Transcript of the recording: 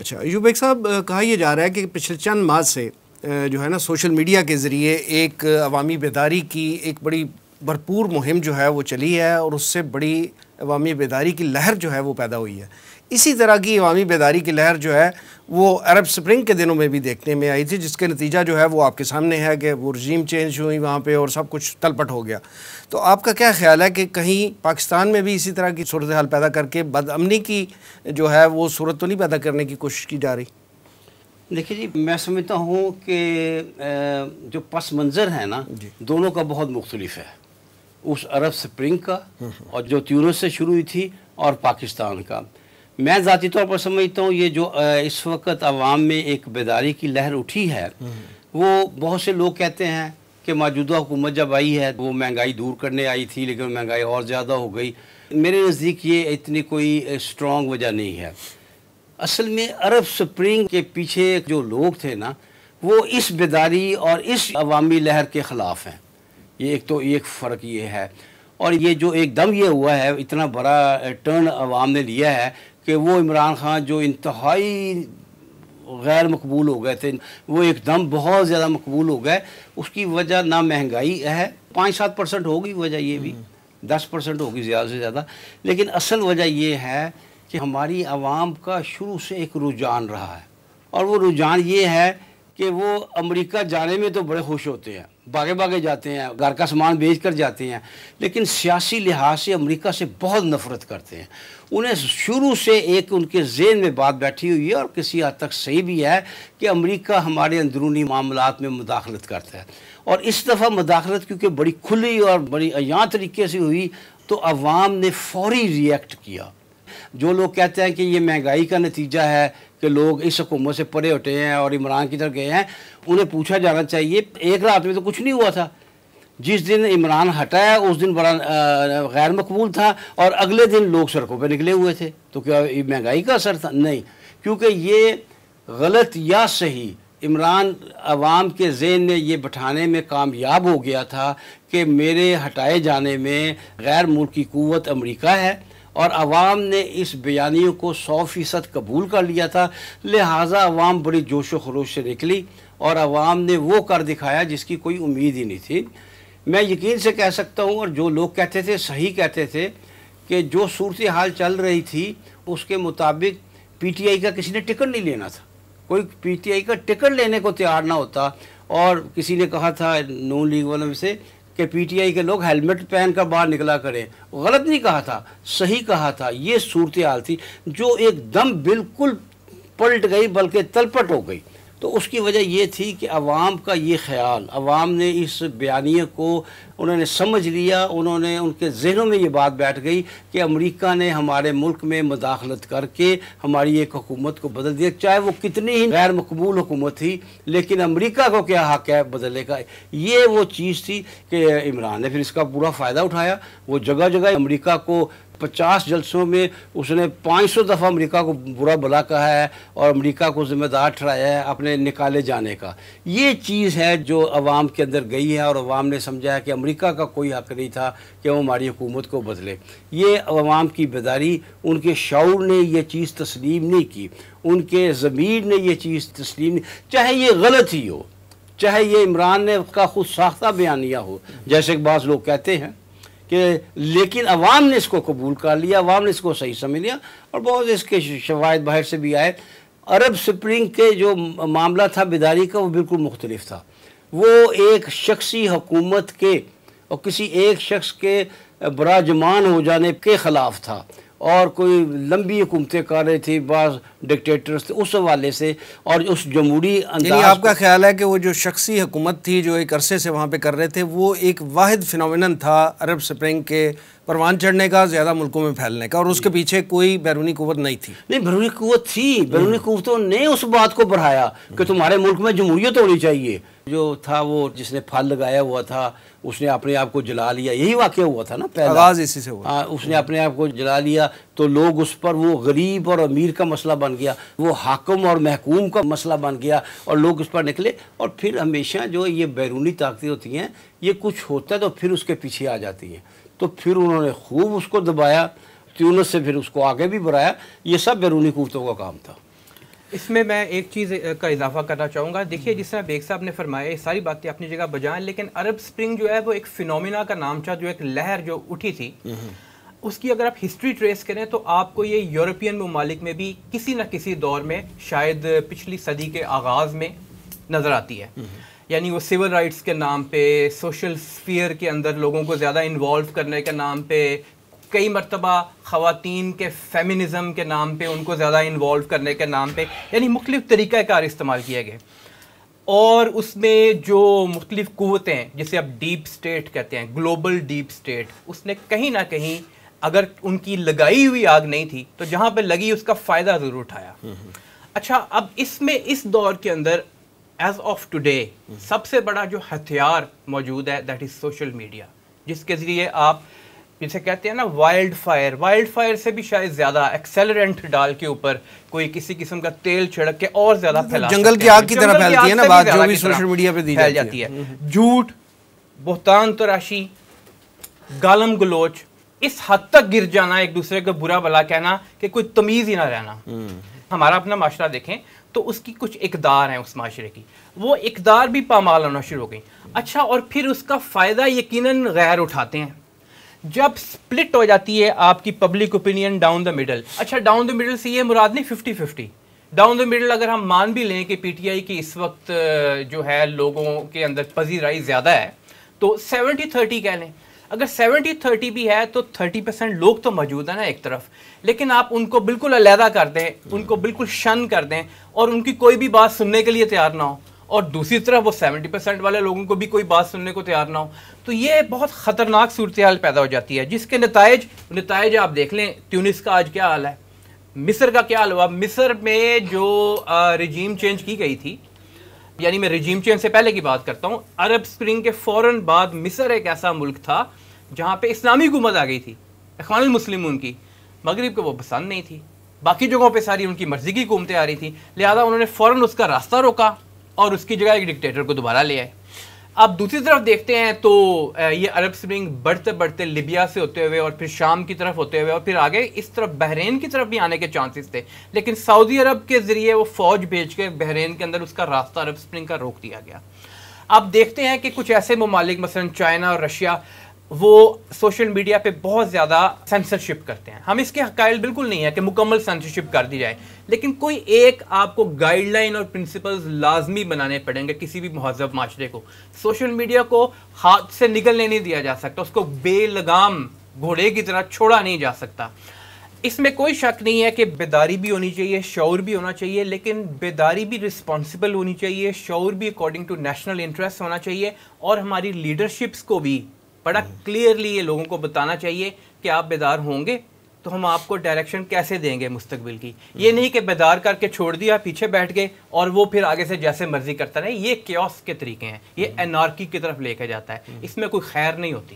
اچھا ایوب بیگ صاحب، کہا یہ جا رہا ہے کہ پچھلے چند ماہ سے جو ہے نا سوشل میڈیا کے ذریعے ایک عوامی بیداری کی ایک بڑی بھرپور مہم جو ہے وہ چلی ہے، اور اس سے بڑی عوامی بیداری کی لہر جو ہے وہ پیدا ہوئی ہے۔ اسی طرح کی عوامی بیداری کی لہر جو ہے وہ عرب سپرنگ کے دنوں میں بھی دیکھنے میں آئی تھی، جس کے نتیجہ جو ہے وہ آپ کے سامنے ہے کہ وہ رژیم چینج ہوئی وہاں پہ اور سب کچھ تلپٹ ہو گیا۔ تو آپ کا کیا خیال ہے کہ کہیں پاکستان میں بھی اسی طرح کی صورتحال پیدا کر کے بد امنی کی جو ہے وہ صورت تو نہیں پیدا کرنے کی کوشش کی جا رہی؟ دیکھیے جی، میں سمجھتا ہوں کہ جو پس منظر ہے نا دونوں کا بہت مختلف ہے، اس عرب سپرنگ کا اور جو تیونس سے شروع ہوئی تھی اور پاکستان کا۔ میں ذاتی طور پر سمجھتا ہوں یہ جو اس وقت عوام میں ایک بیداری کی لہر اٹھی ہے، وہ بہت سے لوگ کہتے ہیں کہ موجودہ حکومت جب آئی ہے وہ مہنگائی دور کرنے آئی تھی، لیکن مہنگائی اور زیادہ ہو گئی۔ میرے نزدیک یہ اتنی کوئی اسٹرانگ وجہ نہیں ہے۔ اصل میں عرب سپرنگ کے پیچھے جو لوگ تھے نا، وہ اس بیداری اور اس عوامی لہر کے خلاف ہیں۔ یہ ایک فرق یہ ہے، اور یہ جو ایک دم یہ ہوا ہے، اتنا بڑا ٹرن عوام نے لیا ہے کہ وہ عمران خان جو انتہائی غیر مقبول ہو گئے تھے، وہ ایک دم بہت زیادہ مقبول ہو گئے۔ اس کی وجہ نہ مہنگائی ہے، 5-7% ہوگی وجہ، یہ بھی 10% ہوگی زیادہ سے زیادہ، لیکن اصل وجہ یہ ہے کہ ہماری عوام کا شروع سے ایک رجحان رہا ہے، اور وہ رجحان یہ ہے کہ وہ امریکہ جانے میں تو بڑے خوش ہوتے ہیں، بھاگے جاتے ہیں، گھر کا سامان بیچ کر جاتے ہیں، لیکن سیاسی لحاظ سے امریکہ سے بہت نفرت کرتے ہیں۔ انہیں شروع سے ایک ان کے ذہن میں بات بیٹھی ہوئی ہے، اور کسی حد تک صحیح بھی ہے، کہ امریکہ ہمارے اندرونی معاملات میں مداخلت کرتا ہے۔ اور اس دفعہ مداخلت کیونکہ بڑی کھلی اور بڑی عیاں طریقے سے ہوئی، تو عوام نے فوری ری ایکٹ کیا۔ جو لوگ کہتے ہیں کہ یہ مہنگائی کا نتیجہ ہے کہ لوگ اس حکومت سے پرے ہٹے ہیں اور عمران کی طرف گئے ہیں، انہیں پوچھا جانا چاہیے، ایک رات میں تو کچھ نہیں ہوا تھا۔ جس دن عمران ہٹا ہے اس دن بڑا غیر مقبول تھا، اور اگلے دن لوگ سڑکوں پہ نکلے ہوئے تھے۔ تو کیا یہ مہنگائی کا اثر تھا؟ نہیں، کیونکہ یہ غلط یا صحیح عمران عوام کے ذہن میں یہ بٹھانے میں کامیاب ہو گیا تھا کہ میرے ہٹائے جانے میں غیر ملکی قوت امریکہ ہے، اور عوام نے اس بیانیوں کو 100% قبول کر لیا تھا۔ لہٰذا عوام بڑی جوش و خروش سے نکلی، اور عوام نے وہ کر دکھایا جس کی کوئی امید ہی نہیں تھی۔ میں یقین سے کہہ سکتا ہوں، اور جو لوگ کہتے تھے صحیح کہتے تھے، کہ جو صورتحال چل رہی تھی اس کے مطابق پی ٹی آئی کا کسی نے ٹکٹ نہیں لینا تھا، کوئی پی ٹی آئی کا ٹکٹ لینے کو تیار نہ ہوتا۔ اور کسی نے کہا تھا نون لیگ والوں میں سے کہ پی ٹی آئی کے لوگ ہیلمٹ پہن کر باہر نکلا کریں۔ غلط نہیں کہا تھا، صحیح کہا تھا۔ یہ صورتحال تھی جو ایک دم بالکل پلٹ گئی، بلکہ تلپٹ ہو گئی۔ تو اس کی وجہ یہ تھی کہ عوام کا یہ خیال، عوام نے اس بیانیے کو انہوں نے سمجھ لیا، انہوں نے ان کے ذہنوں میں یہ بات بیٹھ گئی کہ امریکہ نے ہمارے ملک میں مداخلت کر کے ہماری ایک حکومت کو بدل دیا، چاہے وہ کتنی ہی غیر مقبول حکومت تھی، لیکن امریکہ کو کیا حق ہے بدلنے کا۔ یہ وہ چیز تھی کہ عمران نے پھر اس کا پورا فائدہ اٹھایا۔ وہ جگہ جگہ امریکہ کو 50 جلسوں میں اس نے 500 دفعہ امریکہ کو برا بھلا کہا ہے، اور امریکہ کو ذمہ دار ٹھہرایا ہے اپنے نکالے جانے کا۔ یہ چیز ہے جو عوام کے اندر گئی ہے، اور عوام نے سمجھا ہے کہ امریکہ کا کوئی حق نہیں تھا کہ وہ ہماری حکومت کو بدلے۔ یہ عوام کی بیداری، ان کے شعور نے یہ چیز تسلیم نہیں کی، ان کے ضمیر نے یہ چیز تسلیم نہیں، چاہے یہ غلط ہی ہو، چاہے یہ عمران نے کا خود ساختہ بیانیہ ہو، جیسے کہ بعض لوگ کہتے ہیں کہ، لیکن عوام نے اس کو قبول کر لیا، عوام نے اس کو صحیح سمجھ لیا، اور بہت اس کے شواہد باہر سے بھی آئے۔ عرب سپرنگ کے جو معاملہ تھا بیداری کا، وہ بالکل مختلف تھا۔ وہ ایک شخصی حکومت کے اور کسی ایک شخص کے براجمان ہو جانے کے خلاف تھا، اور کوئی لمبی حکومتیں کر رہی تھی، بعض ڈکٹیٹرز تھے، اس حوالے سے، اور اس جمہوری انداز۔ یعنی آپ کا خیال ہے کہ وہ جو شخصی حکومت تھی جو ایک عرصے سے وہاں پہ کر رہے تھے، وہ ایک واحد فینومینن تھا عرب سپرنگ کے پروان چڑھنے کا، زیادہ ملکوں میں پھیلنے کا، اور اس کے پیچھے کوئی بیرونی قوت نہیں تھی؟ نہیں، بیرونی قوت تھی، بیرونی قوتوں نے اس بات کو بڑھایا کہ تمہارے ملک میں جمہوریت ہونی چاہیے۔ جو تھا وہ جس نے پھل لگایا ہوا تھا، اس نے اپنے آپ کو جلا لیا، یہی واقعہ ہوا تھا نا پہلا، آغاز اسی سے ہوا۔ اس نے اپنے آپ کو جلا لیا، تو لوگ اس پر، وہ غریب اور امیر کا مسئلہ بن گیا، وہ حاکم اور محکوم کا مسئلہ بن گیا، اور لوگ اس پر نکلے۔ اور پھر ہمیشہ جو یہ بیرونی طاقتیں ہوتی ہیں، یہ کچھ ہوتا ہے تو پھر اس کے پیچھے آ جاتی ہیں، تو پھر انہوں نے خوب اس کو دبایا، تیونس سے پھر اس کو آگے بھی بڑھایا۔ یہ سب بیرونی قوتوں کا کام تھا۔ اس میں ایک چیز کا اضافہ کرنا چاہوں گا. دیکھیے جس طرح بیگ صاحب نے فرمایا یہ ساری باتیں اپنی جگہ بجائیں, لیکن عرب اسپرنگ جو ہے وہ ایک فینومینا کا نام تھا, جو ایک لہر جو اٹھی تھی, اس کی اگر آپ ہسٹری ٹریس کریں تو آپ کو یہ یورپین ممالک میں بھی کسی نہ کسی دور میں شاید پچھلی صدی کے آغاز میں نظر آتی ہے. یعنی وہ سول رائٹس کے نام پہ, سوشل سفیئر کے اندر لوگوں کو زیادہ انوالو کرنے کے نام پہ, کئی مرتبہ خواتین کے فیمنزم کے نام پہ ان کو زیادہ انوالو کرنے کے نام پہ, یعنی مختلف طریقہ کار استعمال کیے گئے. اور اس میں جو مختلف قوتیں جسے اب ڈیپ سٹیٹ کہتے ہیں, گلوبل ڈیپ سٹیٹ, اس نے کہیں نہ کہیں اگر ان کی لگائی ہوئی آگ نہیں تھی تو جہاں پہ لگی اس کا فائدہ ضرور اٹھایا. اچھا, اب اس میں اس دور کے اندر ایز آف ٹوڈے سب سے بڑا جو ہتھیار موجود ہے دیٹ از سوشل میڈیا, جس کے ذریعے آپ جسے کہتے ہیں نا وائلڈ فائر سے بھی شاید زیادہ ایکسیلرینٹ ڈال کے اوپر کوئی کسی قسم کا تیل چھڑک کے اور زیادہ پھیلا, جنگل کی آگ کی طرح پھیلتی ہے نا بات جو بھی سوشل میڈیا پہ دی جاتی ہے. جھوٹ, بہتان تراشی, گالم گلوچ, اس حد تک گر جانا, ایک دوسرے کو برا بلا کہنا کہ کوئی تمیز ہی نہ رہنا. ہمارا اپنا معاشرہ دیکھیں تو اس کی کچھ اقدار ہیں اس معاشرے کی, وہ اقدار بھی پامال ہونا شروع ہو گئی. اچھا, اور پھر اس کا فائدہ یقیناً غیر اٹھاتے ہیں. جب سپلٹ ہو جاتی ہے آپ کی public opinion down the middle, اچھا ڈاؤن دا مڈل سے یہ مراد نہیں 50-50, ڈاؤن دا مڈل اگر ہم مان بھی لیں کہ پی ٹی آئی کی اس وقت جو ہے لوگوں کے اندر پذیرائی زیادہ ہے تو 70-30 کہہ لیں. اگر 70-30 بھی ہے تو 30% لوگ تو موجود ہیں نا ایک طرف, لیکن آپ ان کو بالکل علیحدہ کر دیں, ان کو بالکل شن کر دیں اور ان کی کوئی بھی بات سننے کے لیے تیار نہ ہو, اور دوسری طرف وہ 70% والے لوگوں کو بھی کوئی بات سننے کو تیار نہ ہو, تو یہ بہت خطرناک صورتحال پیدا ہو جاتی ہے, جس کے نتائج آپ دیکھ لیں. تیونس کا آج کیا حال ہے, مصر کا کیا حال ہوا. مصر میں جو رجیم چینج کی گئی تھی, یعنی میں رجیم چینج سے پہلے کی بات کرتا ہوں, عرب اسپرنگ کے فوراً بعد مصر ایک ایسا ملک تھا جہاں پہ اسلامی حکومت آ گئی تھی, اخوان المسلمون کی. مغرب کو وہ پسند نہیں تھی, باقی جگہوں پہ ساری ان کی مرضی کی حکومتیں آ رہی تھیں, لہذا انہوں نے فوراً اس کا راستہ روکا اور اس کی جگہ ایک ڈکٹیٹر کو دوبارہ لے آئے. اب دوسری طرف دیکھتے ہیں تو یہ عرب اسپرنگ بڑھتے بڑھتے لیبیا سے ہوتے ہوئے اور پھر شام کی طرف ہوتے ہوئے اور پھر آگے اس طرف بحرین کی طرف بھی آنے کے چانسز تھے, لیکن سعودی عرب کے ذریعے وہ فوج بھیج کے بحرین کے اندر اس کا راستہ عرب اسپرنگ کا روک دیا گیا. اب دیکھتے ہیں کہ کچھ ایسے ممالک مثلا چائنا اور رشیا وہ سوشل میڈیا پہ بہت زیادہ سینسرشپ کرتے ہیں. ہم اس کے قائل بالکل نہیں ہے کہ مکمل سینسرشپ کر دی جائے, لیکن کوئی ایک آپ کو گائیڈ لائن اور پرنسپلز لازمی بنانے پڑیں گے کسی بھی مہذب معاشرے کو. سوشل میڈیا کو ہاتھ سے نگلنے نہیں دیا جا سکتا, اس کو بے لگام گھوڑے کی طرح چھوڑا نہیں جا سکتا. اس میں کوئی شک نہیں ہے کہ بیداری بھی ہونی چاہیے, شعور بھی ہونا چاہیے, لیکن بیداری بھی رسپانسبل ہونی چاہیے, شعور بھی اکارڈنگ ٹو نیشنل انٹرسٹ ہونا چاہیے, اور ہماری لیڈرشپس کو بھی بڑا کلیئرلی یہ لوگوں کو بتانا چاہیے کہ آپ بیدار ہوں گے تو ہم آپ کو ڈائریکشن کیسے دیں گے مستقبل کی. یہ نہیں کہ بیدار کر کے چھوڑ دیا, پیچھے بیٹھ گئے اور وہ پھر آگے سے جیسے مرضی کرتا رہے. یہ کیوس کے طریقے ہیں, یہ انارکی کی طرف لے کے جاتا ہے, اس میں کوئی خیر نہیں ہوتی.